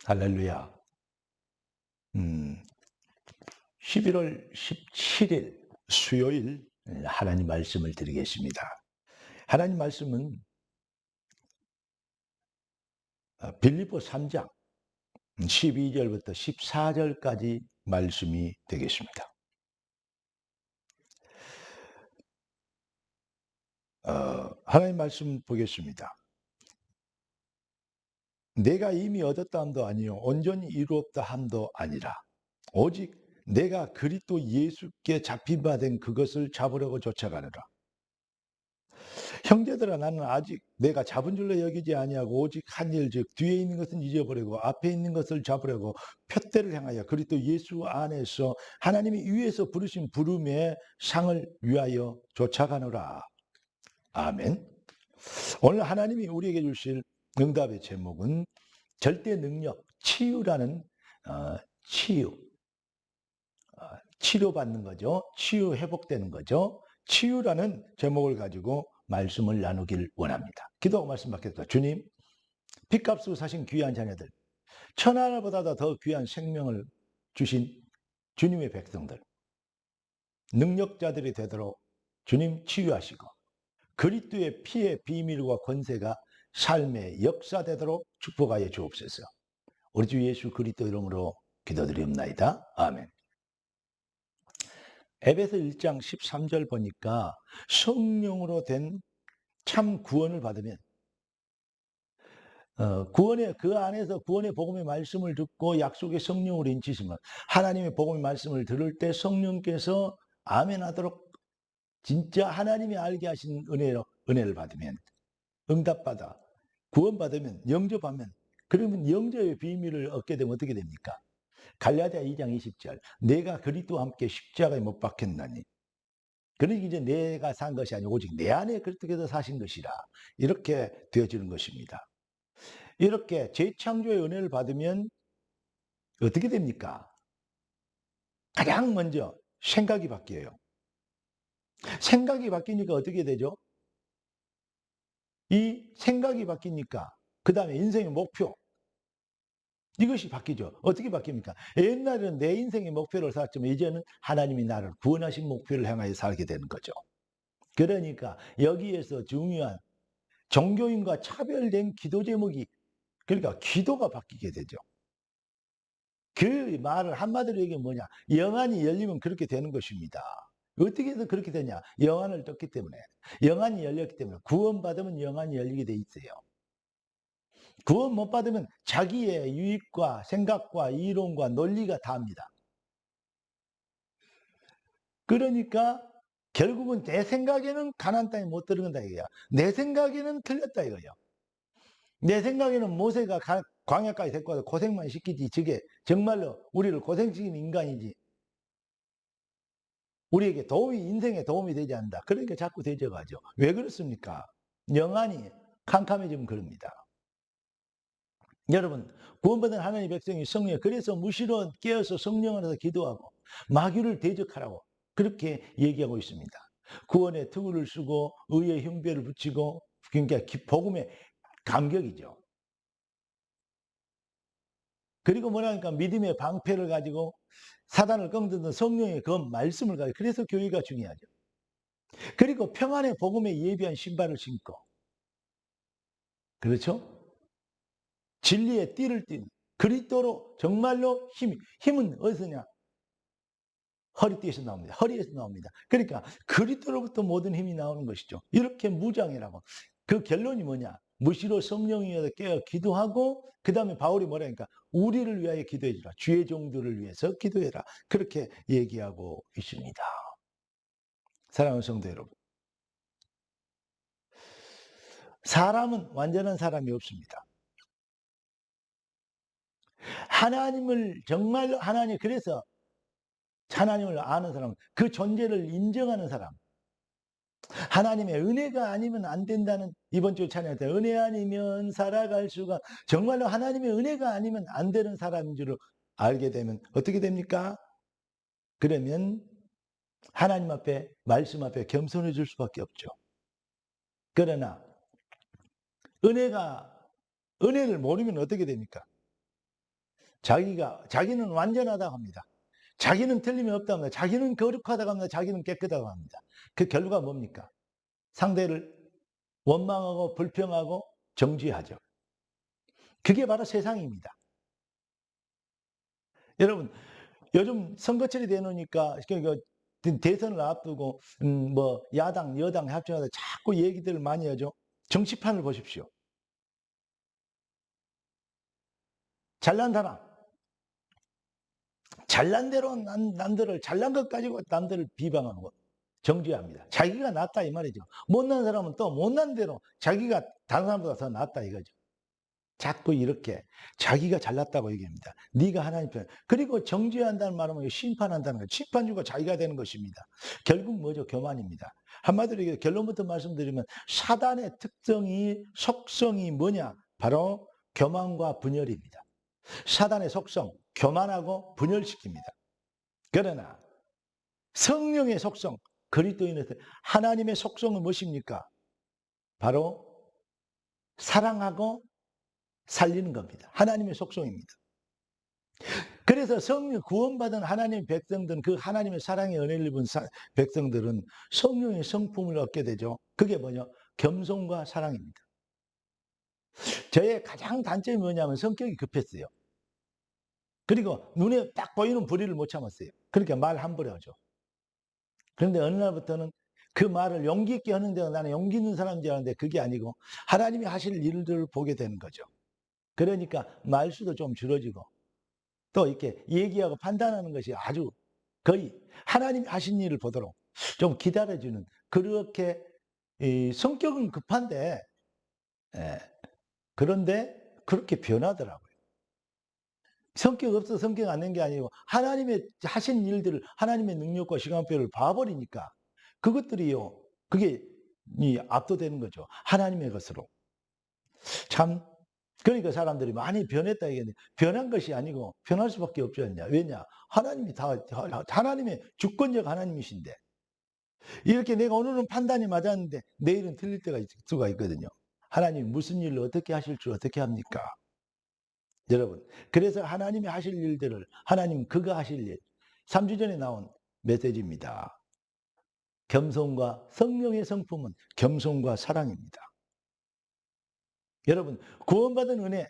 할렐루야. 11월 17일 수요일 하나님 말씀을 드리겠습니다. 하나님 말씀은 빌립보 3장 12절부터 14절까지 말씀이 되겠습니다. 하나님 말씀 보겠습니다. 내가 이미 얻었다 함도 아니요 온전히 이루었다 함도 아니라 오직 내가 그리스도 예수께 잡힌 바 된 그것을 잡으려고 쫓아가느라. 형제들아, 나는 아직 내가 잡은 줄로 여기지 아니하고 오직 한 일, 즉 뒤에 있는 것은 잊어버리고 앞에 있는 것을 잡으려고 표대를 향하여 그리스도 예수 안에서 하나님이 위에서 부르신 부름의 상을 위하여 쫓아가노라. 아멘. 오늘 하나님이 우리에게 주실 응답의 제목은 절대 능력 치유라는 치유, 치료받는 거죠. 치유 회복되는 거죠. 치유라는 제목을 가지고 말씀을 나누길 원합니다. 기도하고 말씀 받겠습니다. 주님, 핏값으로 사신 귀한 자녀들, 천하보다도 더 귀한 생명을 주신 주님의 백성들, 능력자들이 되도록 주님 치유하시고 그리스도의 피의 비밀과 권세가 삶의 역사되도록 축복하여 주옵소서. 우리 주 예수 그리스도 이름으로 기도드리옵나이다. 아멘. 에베소 1장 13절 보니까 성령으로 된 참 구원을 받으면 구원의 그 안에서 구원의 복음의 말씀을 듣고 약속의 성령으로 인치시면 하나님의 복음의 말씀을 들을 때 성령께서 아멘하도록 진짜 하나님이 알게 하신 은혜를 받으면 응답받아 구원받으면 영접하면 그러면 영접의 비밀을 얻게 되면 어떻게 됩니까? 갈라디아 2장 20절 내가 그리스도와 함께 십자가에 못 박혔나니 그러니까 이제 내가 산 것이 아니고 오직 내 안에 그리스도께서 사신 것이라 이렇게 되어지는 것입니다. 이렇게 재창조의 은혜를 받으면 어떻게 됩니까? 가장 먼저 생각이 바뀌어요. 생각이 바뀌니까 어떻게 되죠? 이 생각이 바뀌니까 그 다음에 인생의 목표 이것이 바뀌죠. 어떻게 바뀝니까? 옛날에는 내 인생의 목표를 살았지만 이제는 하나님이 나를 구원하신 목표를 향하여 살게 되는 거죠. 그러니까 여기에서 중요한 종교인과 차별된 기도 제목이 그러니까 기도가 바뀌게 되죠. 그 말을 한마디로 얘기하면 뭐냐? 영안이 열리면 그렇게 되는 것입니다. 어떻게 해서 그렇게 되냐? 영안을 떴기 때문에. 영안이 열렸기 때문에. 구원받으면 영안이 열리게 돼 있어요. 구원 못 받으면 자기의 유익과 생각과 이론과 논리가 다합니다. 그러니까 결국은 내 생각에는 가나안 땅에 못 들어간다 이거야. 내 생각에는 틀렸다 이거야. 내 생각에는 모세가 광야까지 데리고 와서 고생만 시키지 저게 정말로 우리를 고생시키는 인간이지 우리에게 인생에 도움이 되지 않는다. 그러니까 자꾸 되져가죠. 왜 그렇습니까? 영안이 캄캄해지면 그럽니다. 여러분, 구원받은 하나님의 백성이 성령에 그래서 무시로 깨어서 성령 안에서 기도하고 마귀를 대적하라고 그렇게 얘기하고 있습니다. 구원의 투구를 쓰고 의의 흉배를 붙이고 그러니까 복음의 감격이죠. 그리고 뭐라니까 믿음의 방패를 가지고 사단을 꺾는 성령의 그 말씀을 가지고 그래서 교회가 중요하죠. 그리고 평안의 복음에 예비한 신발을 신고 그렇죠? 진리의 띠를 띤 그리스도로 정말로 힘은 어디서냐? 허리띠에서 나옵니다. 허리에서 나옵니다. 그러니까 그리스도로부터 모든 힘이 나오는 것이죠. 이렇게 무장이라고. 그 결론이 뭐냐? 무시로 성령이어서 깨어 기도하고 그 다음에 바울이 뭐라니까 우리를 위하여 기도해 주라. 주의 종들을 위해서 기도해라. 그렇게 얘기하고 있습니다. 사랑하는 성도 여러분. 사람은 완전한 사람이 없습니다. 하나님을 정말로 그래서 하나님을 아는 사람, 그 존재를 인정하는 사람, 하나님의 은혜가 아니면 안 된다는 이번 주 찬양할 때 은혜 아니면 살아갈 수가 정말로 하나님의 은혜가 아니면 안 되는 사람인 줄 알게 되면 어떻게 됩니까? 그러면 하나님 앞에 말씀 앞에 겸손해질 수밖에 없죠. 그러나 은혜를 모르면 어떻게 됩니까? 자기는 완전하다고 합니다. 자기는 틀림이 없다고 합니다. 자기는 거룩하다고 합니다. 자기는 깨끗하다고 합니다. 그 결과가 뭡니까? 상대를 원망하고 불평하고 정죄하죠. 그게 바로 세상입니다. 여러분, 요즘 선거철이 되놓으니까 대선을 앞두고 뭐 야당, 여당 합쳐서 자꾸 얘기들을 많이 하죠. 정치판을 보십시오. 잘난 사람, 잘난 대로 남들을 잘난 것 가지고 남들을 비방하고 정죄합니다. 자기가 낫다 이 말이죠. 못난 사람은 또 못난 대로 자기가 다른 사람보다 더 낫다 이거죠. 자꾸 이렇게 자기가 잘났다고 얘기합니다. 네가 하나님 편. 그리고 정죄한다는 말은 심판한다는 거예요. 심판주가 자기가 되는 것입니다. 결국 뭐죠? 교만입니다. 한마디로 결론부터 말씀드리면 사단의 속성이 뭐냐? 바로 교만과 분열입니다. 사단의 속성, 교만하고 분열시킵니다. 그러나 성령의 속성, 그리스도인에서 하나님의 속성은 무엇입니까? 바로 사랑하고 살리는 겁니다. 하나님의 속성입니다. 그래서 성령 구원받은 하나님의 백성들은 그 하나님의 사랑의 은혜를 입은 백성들은 성령의 성품을 얻게 되죠. 그게 뭐냐? 겸손과 사랑입니다. 저의 가장 단점이 뭐냐면 성격이 급했어요. 그리고 눈에 딱 보이는 불의를 못 참았어요. 그러니까 말 함부로 하죠. 그런데 어느 날부터는 그 말을 용기 있게 하는데 나는 용기 있는 사람인 줄 알았는데 그게 아니고 하나님이 하실 일들을 보게 되는 거죠. 그러니까 말수도 좀 줄어지고 또 이렇게 얘기하고 판단하는 것이 아주 거의 하나님이 하신 일을 보도록 좀 기다려주는 그렇게 성격은 급한데 그런데 그렇게 변하더라고요. 성격 없어 성격 안 낸 게 아니고 하나님의 하신 일들을 하나님의 능력과 시간표를 봐버리니까 그것들이요 그게 압도되는 거죠. 하나님의 것으로. 참 그러니까 사람들이 많이 변했다 얘기했는데 변한 것이 아니고 변할 수밖에 없지 않냐. 왜냐? 하나님이 하나님의 주권적 하나님이신데 이렇게 내가 오늘은 판단이 맞았는데 내일은 틀릴 때가 있을 수가 있거든요. 하나님이 무슨 일을 어떻게 하실 줄 어떻게 합니까? 여러분, 그래서 하나님이 하실 일들을 하나님 그거 하실 일 3주 전에 나온 메시지입니다. 겸손과 성령의 성품은 겸손과 사랑입니다. 여러분, 구원받은 은혜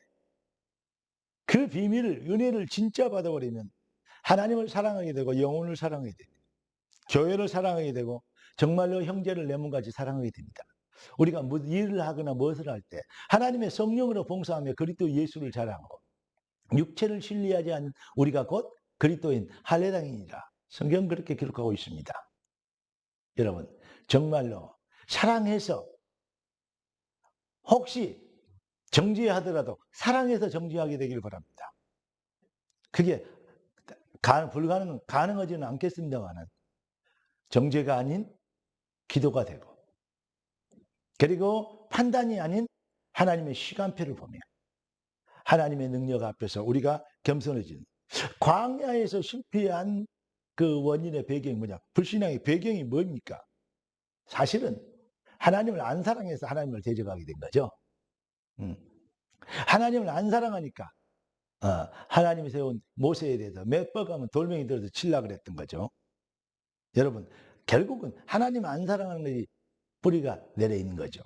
그 비밀을 은혜를 진짜 받아버리면 하나님을 사랑하게 되고 영혼을 사랑하게 됩니다. 교회를 사랑하게 되고 정말로 형제를 내 몸같이 사랑하게 됩니다. 우리가 일을 하거나 무엇을 할 때 하나님의 성령으로 봉사하며 그리스도 예수를 자랑하고 육체를 신뢰하지 않는 우리가 곧 그리스도인 할례당이니라. 성경 그렇게 기록하고 있습니다. 여러분 정말로 사랑해서 혹시 정죄하더라도 사랑해서 정죄하게 되길 바랍니다. 그게 가능하지는 않겠습니다만은 정죄가 아닌 기도가 되고 그리고 판단이 아닌 하나님의 시간표를 보며 하나님의 능력 앞에서 우리가 겸손해지는 광야에서 실패한 그 원인의 배경이 뭐냐? 불신앙의 배경이 뭡니까? 사실은 하나님을 안 사랑해서 하나님을 대적하게 된 거죠. 하나님을 안 사랑하니까 하나님이 세운 모세에 대해서 몇 번 가면 돌멩이 들어서 치려고 그랬던 거죠. 여러분 결국은 하나님 안 사랑하는 것이 뿌리가 내려 있는 거죠.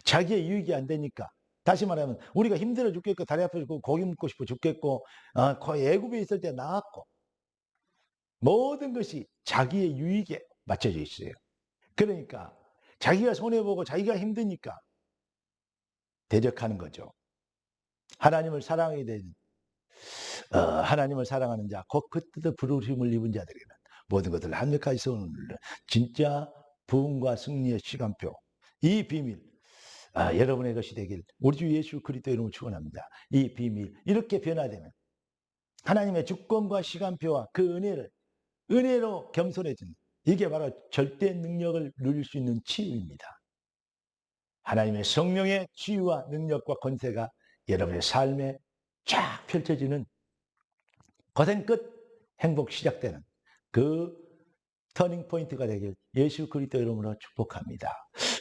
자기의 유익이 안 되니까 다시 말하면 우리가 힘들어 죽겠고 다리 아파 죽고 고기 먹고 싶어 죽겠고 애굽에 있을 때 나왔고 모든 것이 자기의 유익에 맞춰져 있어요. 그러니까 자기가 손해보고 자기가 힘드니까 대적하는 거죠. 하나님을 사랑하게 되는 하나님을 사랑하는 자 곧 그 뜻의 부르심을 입은 자들에게는 모든 것을 완벽하게 세우는 진짜 부흥과 승리의 시간표 이 비밀 여러분의 것이 되길 우리 주 예수 그리스도 이름으로 축원합니다. 이 비밀 이렇게 변화되면 하나님의 주권과 시간표와 그 은혜로 겸손해진 이게 바로 절대 능력을 누릴 수 있는 치유입니다. 하나님의 성령의 치유와 능력과 권세가 여러분의 삶에 쫙 펼쳐지는 고생 끝 행복 시작되는 그 터닝 포인트가 되길 예수 그리스도 이름으로 축복합니다.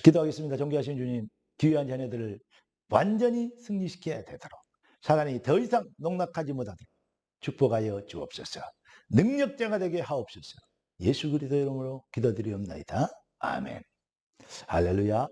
기도하겠습니다. 존귀하신 주님 귀한 자녀들을 완전히 승리시켜야 되도록 사단이 더 이상 농락하지 못하도록 축복하여 주옵소서. 능력자가 되게 하옵소서. 예수 그리스도 이름으로 기도드리옵나이다. 아멘. 할렐루야.